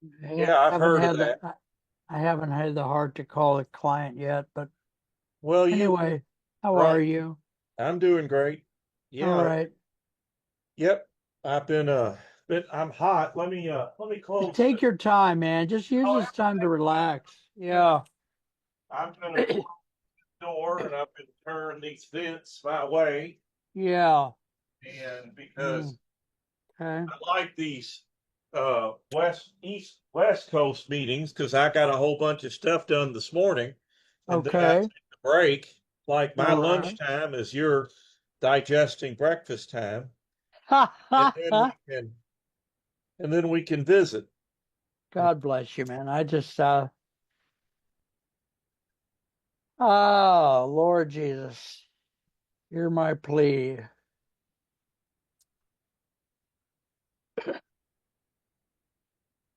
Yeah, I've Haven't heard of had that. I haven't had the heart to call a client yet, but Well, you anyway, how are right. you? I'm doing great. All Yeah. right. Yep. I've been I'm hot. Let me Just close take this. your time, man. Just use Oh, this time to relax. yeah. Yeah. I'm gonna close the door and I've been turning these vents my way. Yeah. And because Mm, okay. I like these West Coast meetings because I got a whole bunch of stuff done this morning and then I Okay. take a break. Like my All right. lunchtime is your digesting breakfast time, and then we can visit. God bless you, man. Oh, Lord Jesus, hear my plea.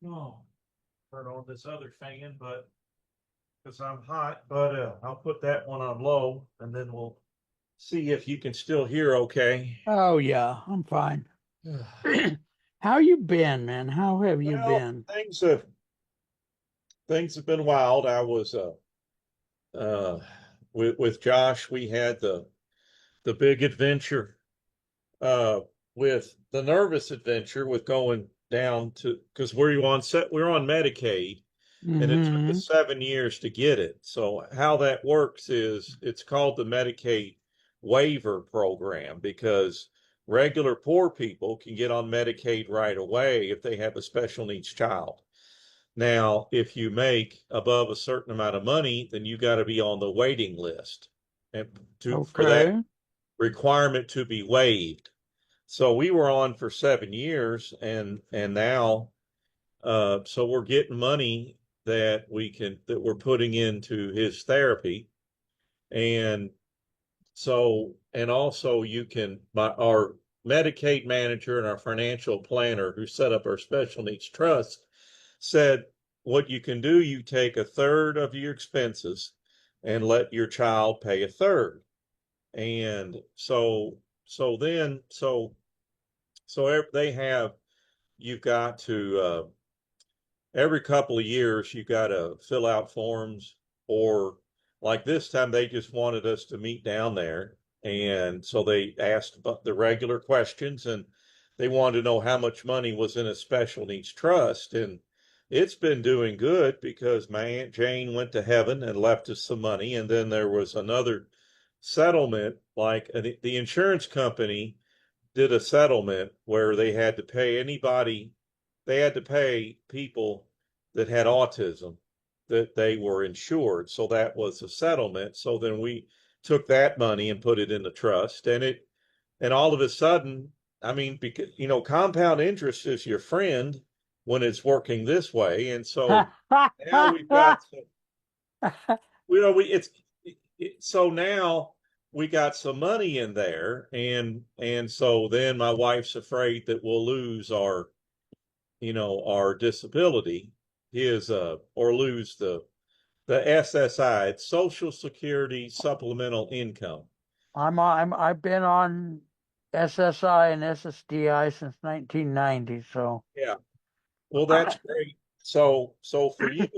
Oh, turn on this other fan, but because I'm hot, but I'll put that one on low and then we'll see if you can still hear okay. Oh, yeah, I'm fine. How you been, man? How have you Well, been? things have been wild. I was uh with Josh, we had the big adventure with the nervous adventure with going down to because we're on Medicaid and it took Mm-hmm. us 7 years to get it. So how that works is it's called the Medicaid waiver program because regular poor people can get on Medicaid right away if they have a special needs child. Now, if you make above a certain amount of money, then you got to be on the waiting list and for that Okay. requirement to be waived. So we were on for 7 years and now so we're getting money that we're putting into his therapy. And and also you can our Medicaid manager and our financial planner who set up our special needs trust said what you can do, you take a third of your expenses and let your child pay a third. And so then they have you've got to every couple of years you got to fill out forms or like this time they just wanted us to meet down there and so they asked the regular questions and they wanted to know how much money was in a special needs trust and it's been doing good because my aunt Jane went to heaven and left us some money and then there was another settlement like the insurance company did a settlement where they had to pay people that had autism that they were insured. So that was a settlement. So then we took that money and put it in the trust and all of a sudden, I mean, because, compound interest is your friend when it's working this way. And so now we've got, we so now we got some money in there and so then my wife's afraid that we'll lose our disability his or lose the SSI, it's Social Security Supplemental Income. I've been on SSI and SSDI since 1990, so Yeah. Well, that's great. So for you,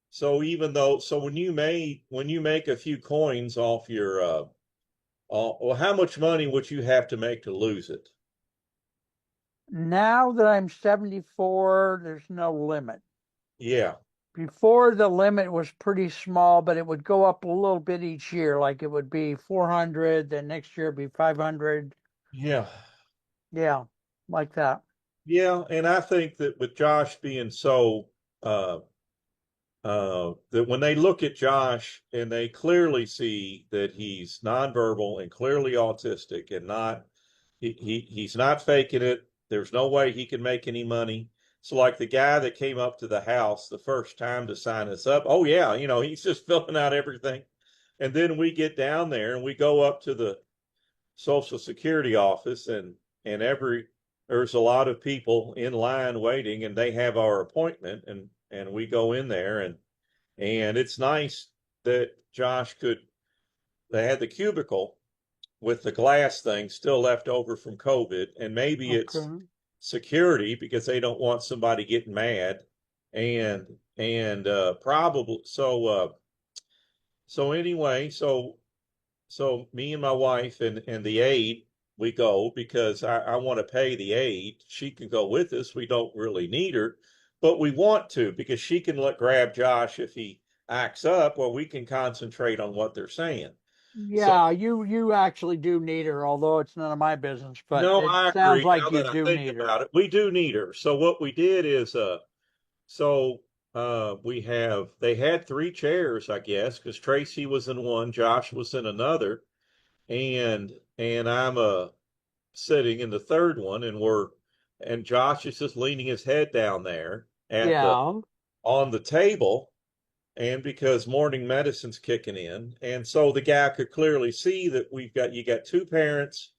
so even though so when you make a few coins off your well, how much money would you have to make to lose it? now that I'm 74, there's no limit. Yeah. Before the limit was pretty small, but it would go up a little bit each year. Like it would be 400, then next year it'd be 500. Yeah. Yeah, like that. Yeah, and I think that with Josh being so uh that when they look at Josh and they clearly see that he's nonverbal and clearly autistic and not he's not faking it. There's no way he can make any money. So like the guy that came up to the house the first time to sign us up, oh yeah, he's just filling out everything. And then we get down there and we go up to the Social Security office and there's a lot of people in line waiting and they have our appointment and we go in there and it's nice that Josh could they had the cubicle with the glass thing still left over from COVID and maybe it's Okay. security because they don't want somebody getting mad and probably so anyway, so me and my wife and the aide, we go because I want to pay the aide. She can go with us. We don't really need her, but we want to because she can grab Josh if he acts up, or we can concentrate on what they're saying. So Yeah, you actually do need her, although it's none of my business, but no, it I sounds agree. Now like you that I do think need her. about it, we do need her. So what we did is so they had three chairs, I guess, because Tracy was in one, Josh was in another, and I'm sitting in the third one, and Josh is just leaning his head down there at the Yeah. on the table, and because morning medicine's kicking in, and so the guy could clearly see that you got two parents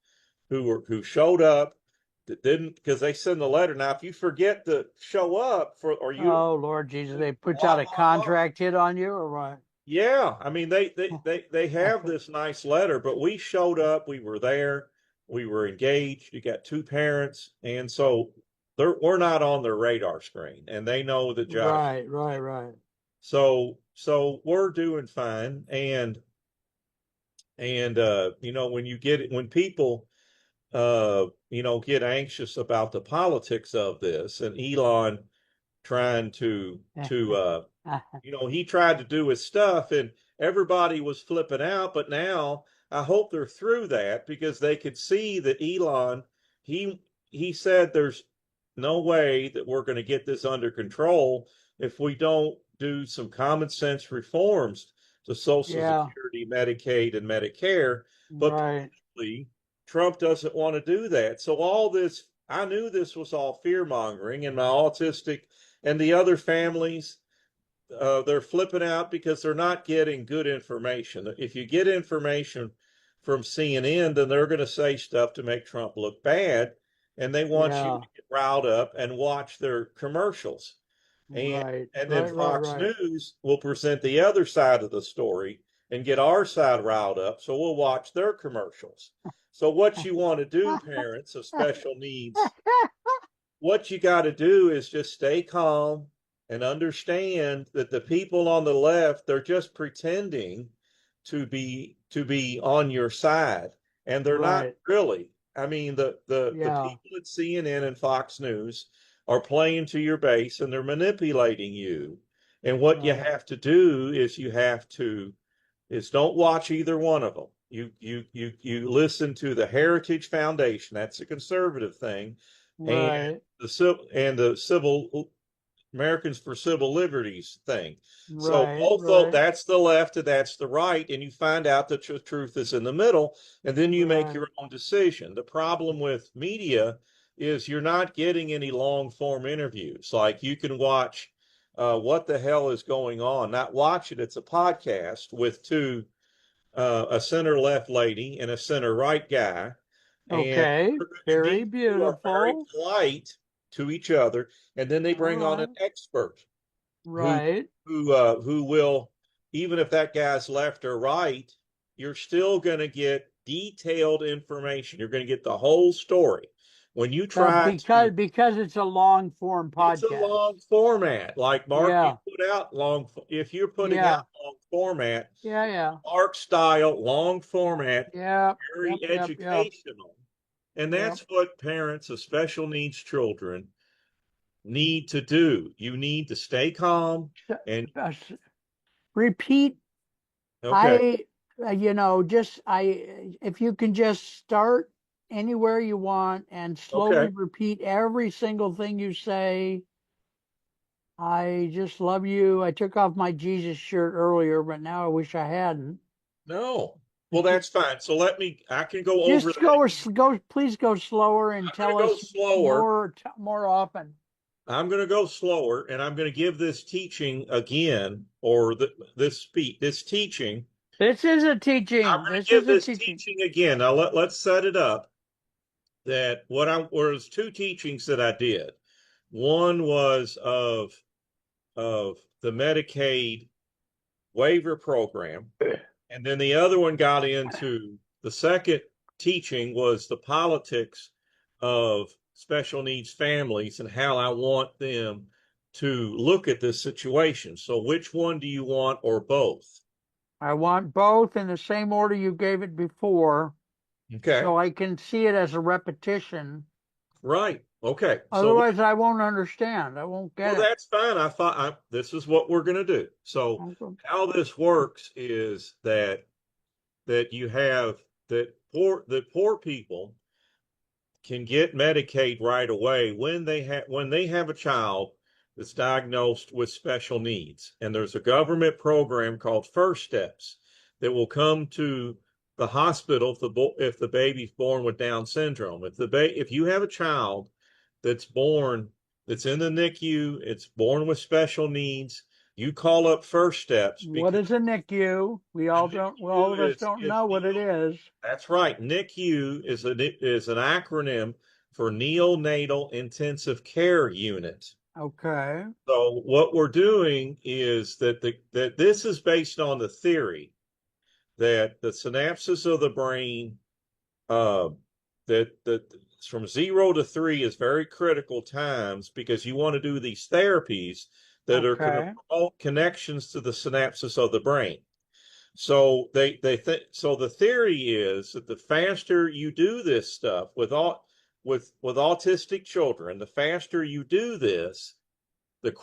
who showed up that didn't because they send the letter. Now, if you forget to show up for or you Oh, Lord Jesus, they put blah out a blah blah. contract hit on you or what? Yeah, I mean they have this nice letter, but we showed up, we were there, we were engaged. You got two parents, and so we're not on their radar screen, and they know that Josh. Right, right, right. So we're doing fine, and when people get anxious about the politics of this, and Elon trying he tried to do his stuff and everybody was flipping out, but now I hope they're through that because they could see that Elon, he he said there's no way that we're going to get this under control if we don't do some common sense reforms to Social Yeah, Security, Medicaid, and Medicare. But right. apparently, Trump doesn't want to do that. So all this, I knew this was all fear mongering, and my autistic and the other families, they're flipping out because they're not getting good information. If you get information from CNN, then they're going to say stuff to make Trump look bad, and they want you to Yeah, get riled up and watch their commercials. And right, then right, right, Fox right. News will present the other side of the story and get our side riled up, so we'll watch their commercials. So what you want to do, parents of special needs, what you got to do is just stay calm and understand that the people on the left, they're just pretending to be on your side, and they're not Right. really. I mean, the Yeah, people at CNN and Fox News are playing to your base, and they're manipulating you. And what you right. have to do is don't watch either one of them. You listen to the Heritage Foundation. That's a conservative thing, and Right, the civil Americans for Civil Liberties thing. So right, both right, that's the left and that's the right, and you find out that the truth is in the middle, and then you make right. your own decision. The problem with media is you're not getting any long form interviews. Like you can watch what the hell is going on, not watch it. It's a podcast with a center left lady and a center right guy, and Okay, very these two are very beautiful. polite to each other, and then they All bring on an right, expert who right. who will, even if that guy's left or right, you're still going to get detailed information. You're going to get the whole story. When you try to Because it's a long form It's a podcast. long format. Like Mark, you Yeah, put out if you're putting out yeah, long format, yeah, yeah, Mark style, long format, yeah, very yep, yep, yep, educational. And yep. that's what parents of special needs children need to do. You need to stay calm S- and s- Repeat. okay, I, if you can just start anywhere you want and slowly okay. repeat every single thing you say. I just love you. I took off my Jesus shirt earlier, but now I wish I hadn't. No. Well, that's fine. So I can go over Just that again. please go slower and I'm going to tell go us slower. more often. I'm going to go slower, and I'm going to give this teaching again, or this teaching. This is a I'm teaching. going to This give is a this teaching. teaching again. Now let's set it up that was two teachings that I did. One was of the Medicaid waiver program, and then the other one got into the second teaching was the politics of special needs families and how I want them to look at this situation. So which one do you want, or both? I want both in the same order you gave it before, Okay. so I can see it as a repetition. Right. Okay. So Otherwise, I won't understand. I won't get well, it. that's fine. I thought this is what we're going to do. So Okay. how this works is that you have that poor people can get Medicaid right away when they have a child that's diagnosed with special needs. And there's a government program called First Steps that will come to the hospital if the baby's born with Down syndrome. If you have a child that's born that's in the NICU, it's born with special needs, you call up First Steps What because is a NICU? All of NICU us don't know what it is. that's right. NICU is an acronym for Neonatal Intensive Care Unit. Okay. So what we're doing is that this is based on the theory that the synapses of the brain uh, that from 0 to 3 is very critical times because you want to do these therapies that are going to Okay. promote connections to the synapses of the brain. So so the theory is that the faster you do this stuff with autistic children, the faster you do this, the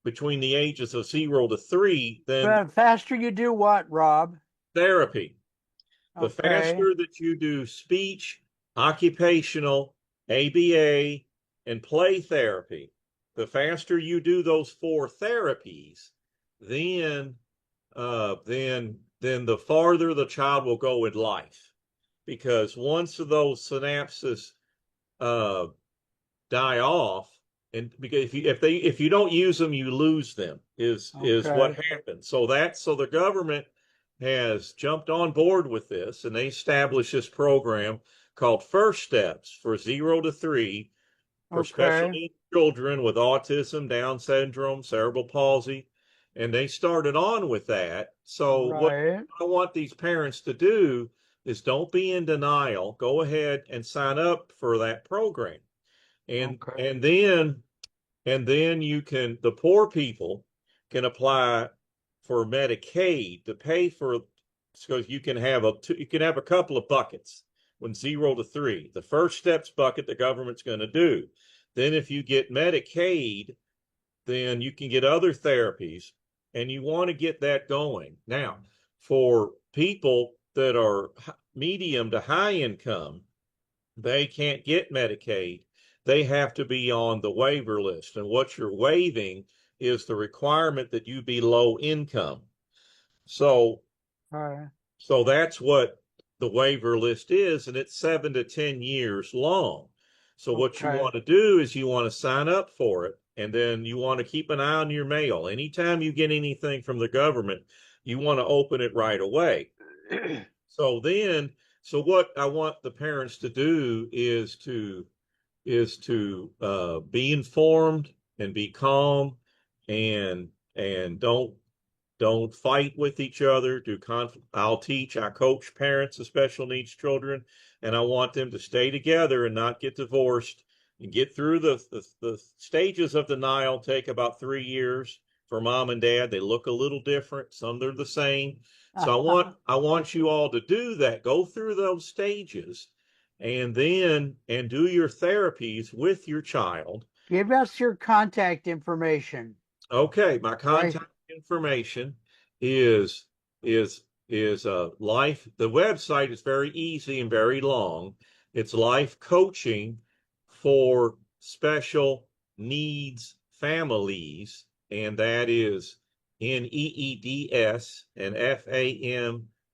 between the ages of 0 to 3, then The faster you do what, Rob? therapy. The Okay. faster that you do speech, occupational, ABA, and play therapy, the faster you do those 4 therapies, then then the farther the child will go in life. Because once those synapses uh, die off, and because if you don't use them, you lose them, is what Okay. happens. So the government has jumped on board with this, and they established this program called First Steps for 0 to 3 for special Okay. needs children with autism, Down syndrome, cerebral palsy, and they started on with that. So what Right. I want these parents to do is don't be in denial. Go ahead and sign up for that program. And Okay. and then the poor people can apply for Medicaid to pay for, because you can have a couple of buckets when 0 to 3. The First Steps bucket the government's going to do. Then if you get Medicaid, then you can get other therapies, and you want to get that going. Now, for people that are medium to high income, they can't get Medicaid. They have to be on the waiver list. And what you're waiving is the requirement that you be low income. So, All right. so that's what the waiver list is, and it's 7 to 10 years long. So what you Okay. want to do is you want to sign up for it, and then you want to keep an eye on your mail. Anytime you get anything from the government, you want to open it right away. So then, so what I want the parents to do is to be informed and be calm, and don't fight with each other. I coach parents of special needs children, and I want them to stay together and not get divorced and get through the stages of denial. Take about 3 years for mom and dad. They look a little different. Some are the same. So I want you all to do that. Go through those stages, and do your therapies with your child. Give us your contact information. Okay, my Right. contact information is life. The website is very easy and very long. It's life coaching for special needs families, and that is NEEDS and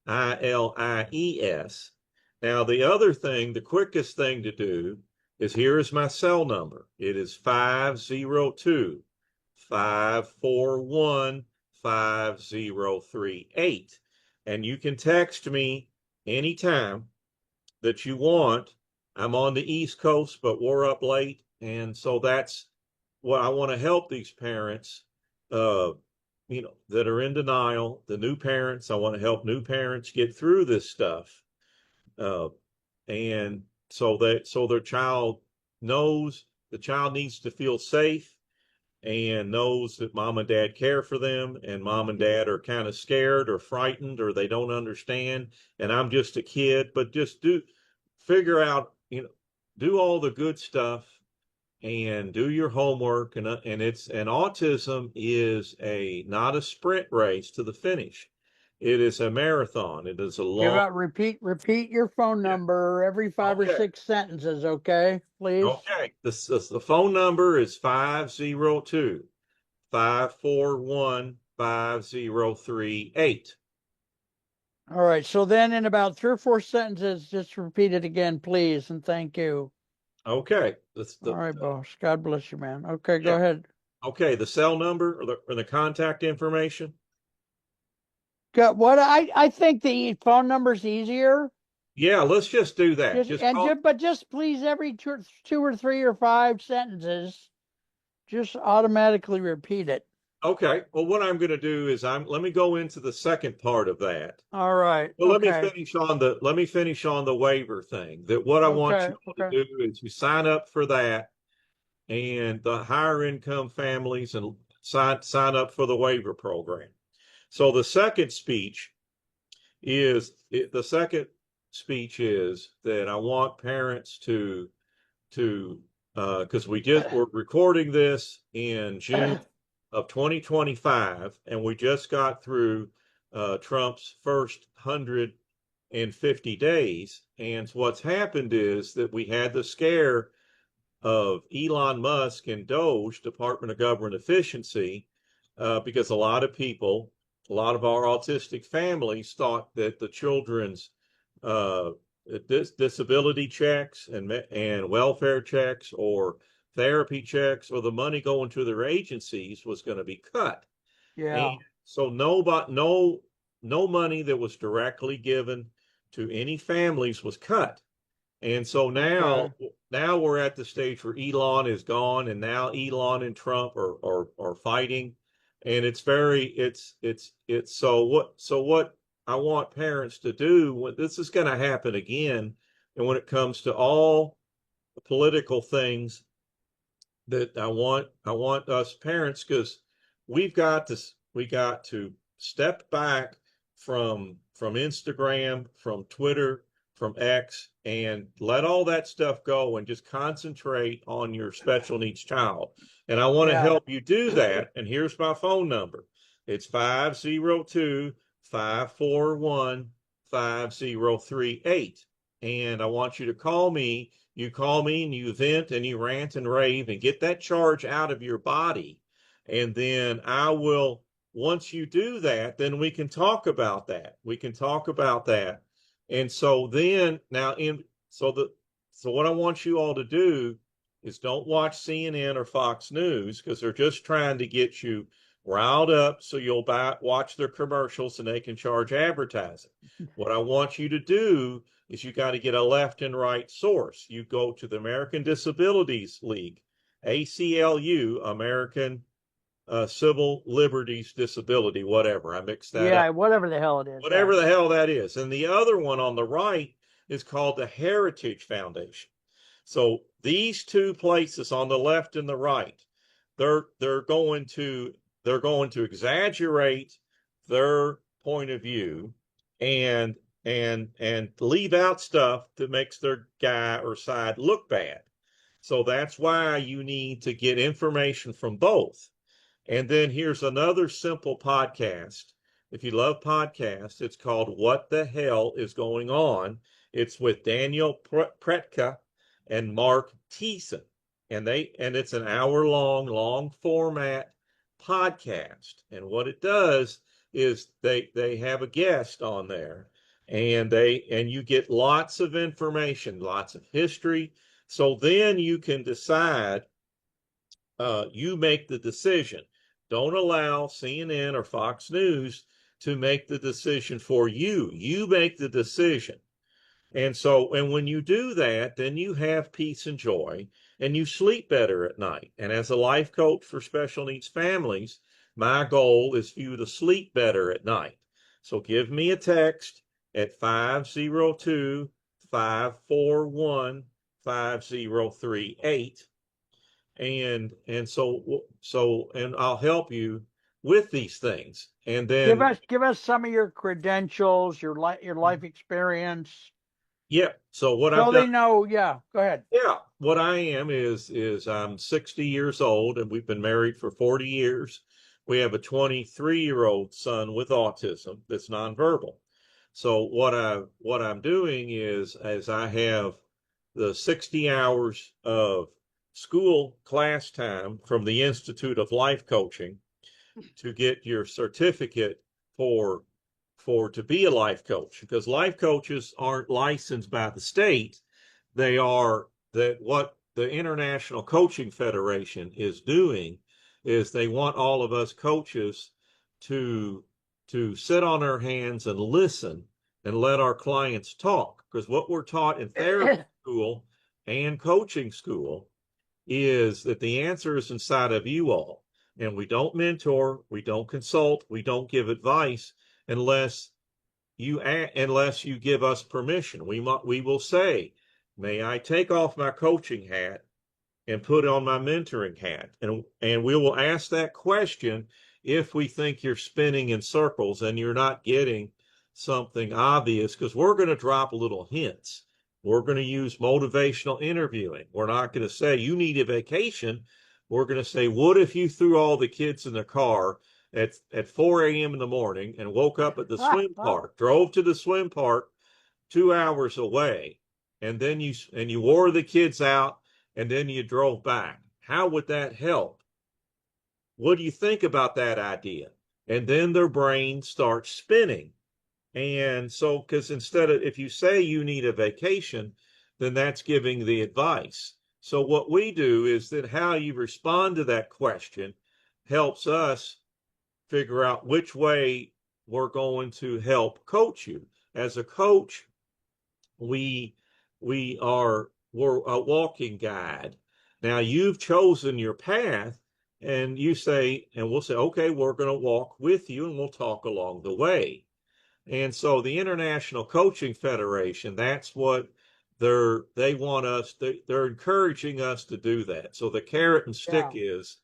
FAMILIES. Now, the quickest thing to do is, here is my cell number. It is 502-541-5038. And you can text me anytime that you want. I'm on the East Coast, but we're up late. And so that's what I want to help these parents, uh, that are in denial, the new parents. I want to help new parents get through this stuff. Uh, and so their child knows, the child needs to feel safe, and knows that mom and dad care for them, and mom and dad are kind of scared or frightened or they don't understand, and I'm just a kid, but just figure out, do all the good stuff and do your homework, and autism is a not a sprint race to the finish. It is a marathon. It is a Give long. out, repeat your phone Yeah. number every 5 or 6 sentences, okay? Please. Okay. The phone number is 502-541-5038. All right. So then in about 3 or 4 sentences, just repeat it again, please, and thank you. Okay. All right, boss. God bless you, man. Okay, go Yeah. ahead. Okay. The cell number or the contact information. What I think the phone number's easier. Yeah. Let's just do that. Just Just and call. just but just please every 2 or 3 or 5 sentences, just automatically repeat it. Okay. Well, what I'm going to do is let me go into the second part of that. All right. Well, Okay. let me finish on the waiver thing. That what I want Okay. you all to Okay. do is you sign up for that, and the higher income families and sign up for the waiver program. So the second speech is that I want parents to because we're recording this in June of 2025, and we just got through Trump's first 150 days. And what's happened is that we had the scare of Elon Musk and Doge, Department of Government Efficiency, because a lot of our autistic families thought that the children's uh, disability checks and welfare checks or therapy checks or the money going to their agencies was going to be cut. And Yeah. so no money that was directly given to any families was cut. And so Okay. now we're at the stage where Elon is gone, and now Elon and Trump are fighting, and it's so what I want parents to do when this is going to happen again, and when it comes to all political things, that I want us parents, because we got to step back from Instagram, from Twitter, from X, and let all that stuff go and just concentrate on your special needs child. And I want to Yeah. help you do that. And here's my phone number. It's 502-541-5038. And I want you to call me. You call me and you vent and you rant and rave and get that charge out of your body. And then once you do that, then we can talk about that. We can talk about that. And so then now so what I want you all to do is don't watch CNN or Fox News, because they're just trying to get you riled up so you'll watch their commercials and they can charge advertising. What I want you to do is you got to get a left and right source. You go to the American Disabilities League, ACLU, American Civil Liberties Disability, whatever. I mixed that up. Yeah. Whatever the hell it is. Yeah. Whatever the hell that is. And the other one on the right is called the Heritage Foundation. So these two places on the left and the right, they're going to exaggerate their point of view and leave out stuff that makes their guy or side look bad. So that's why you need to get information from both. And then here's another simple podcast. If you love podcasts, it's called What the Hell is Going On? It's with Daniel Pretka and Mark Thiessen. And it's an hour long format podcast. And what it does is they have a guest on there, and you get lots of information, lots of history. So then you can decide, you make the decision. Don't allow CNN or Fox News to make the decision for you. You make the decision. And when you do that, then you have peace and joy and you sleep better at night. And as a life coach for special needs families, my goal is for you to sleep better at night. So give me a text at 502-541-5038. and I'll help you with these things. And Give then, us give us some of your credentials, your life experience, yeah, so what I've so done, they know. Yeah, go ahead. yeah, what I am is I'm 60 years old and we've been married for 40 years. We have a 23-year-old son with autism that's nonverbal. So what I'm doing is as I have the 60 hours of school class time from the Institute of Life Coaching to get your certificate for to be a life coach, because life coaches aren't licensed by the state. They are that what the International Coaching Federation is doing is they want all of us coaches to sit on our hands and listen and let our clients talk, because what we're taught in therapy school and coaching school is that the answer is inside of you all. And we don't mentor, we don't consult, we don't give advice unless unless you give us permission. We will say, "May I take off my coaching hat and put on my mentoring hat?" And we will ask that question if we think you're spinning in circles and you're not getting something obvious, because we're going to drop little hints. We're going to use motivational interviewing. We're not going to say you need a vacation. We're going to say, what if you threw all the kids in the car at 4 a.m. in the morning and woke up at the swim park, drove to the swim park 2 hours away, and then you wore the kids out and then you drove back? How would that help? What do you think about that idea? And then their brain starts spinning. And so, because instead of, if you say you need a vacation, then that's giving the advice. So, what we do is that how you respond to that question helps us figure out which way we're going to help coach you. As a coach, we we're a walking guide. Now you've chosen your path, and you say, and we'll say, okay, we're going to walk with you and we'll talk along the way. And so the International Coaching Federation, that's what they want us, they're encouraging us to do that. So the carrot and stick Yeah. is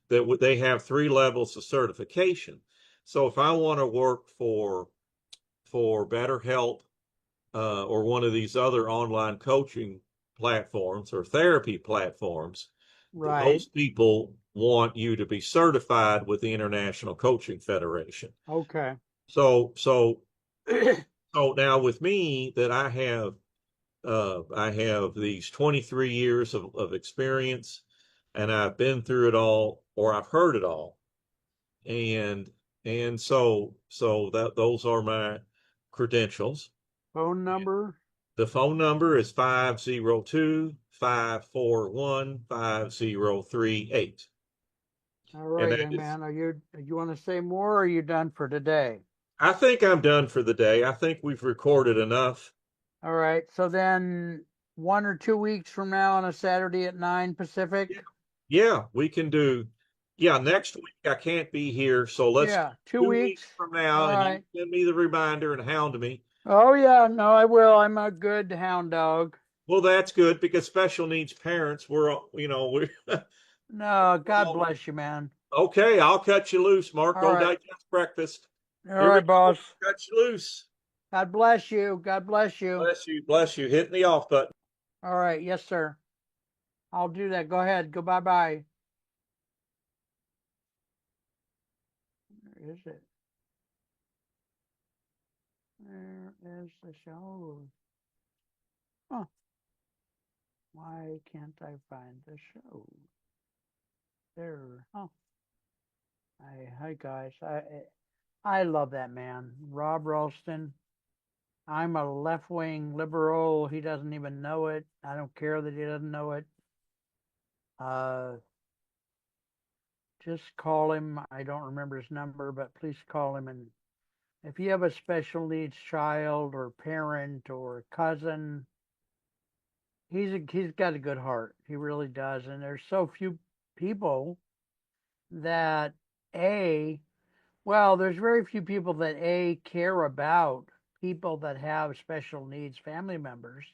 that they have 3 levels of certification. So if I want to work for BetterHelp, or one of these other online coaching platforms or therapy platforms, Right. those people want you to be certified with the International Coaching Federation. Okay. So so now with me that I have these 23 years of experience, and I've been through it all, or I've heard it all. And so that those are my credentials. Phone number. The phone number is 502-541-5038. All And right, that young is, man. You want to say more, or are you done for today? I think I'm done for the day. I think we've recorded enough. All right. So then 1 or 2 weeks from now on a Saturday at 9 Yeah, Pacific. yeah, we can do, yeah, next week I can't be here. So let's Yeah, 2 weeks weeks. from All now, and you right. send me the reminder and hound me. Oh yeah, no, I will. I'm a good hound dog. Well, that's good because special needs parents, we're No, God bless you, man. okay, I'll cut you loose, Mark. All Go right. digest breakfast. All Here we right, go. boss. Cut you loose. God bless you. God bless you. Bless you. Bless you. Hitting the off button. All right. Yes, sir. I'll do that. Go ahead. Go bye-bye. Where is it? Where is the show? Huh. Why can't I find the show? There. Oh. Hi guys. I love that man, Rob Ralston. I'm a left-wing liberal. He doesn't even know it. I don't care that he doesn't know it. Uh, just call him. I don't remember his number, but please call him. And if you have a special needs child or parent or cousin, he's got a good heart. He really does. And there's so few people that a well, there's very few people that a care about people that have special needs family members,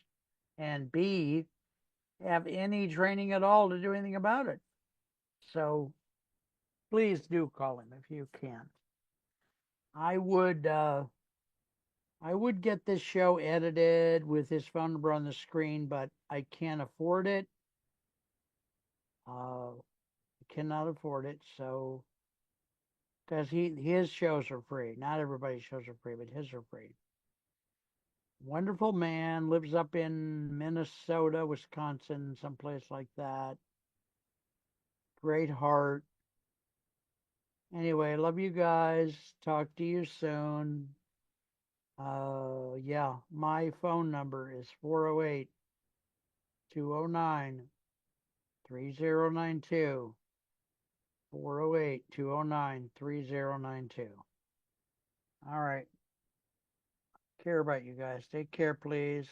and b have any training at all to do anything about it. So please do call him if you can. I would get this show edited with his phone number on the screen, but I can't afford it. I cannot afford it, so because his shows are free. Not everybody's shows are free, but his are free. Wonderful man, lives up in Minnesota, Wisconsin, someplace like that. Great heart. Anyway, love you guys. Talk to you soon. Yeah, my phone number is 408 209 3092. 408 209 3092. All right. Care about you guys. Take care, please.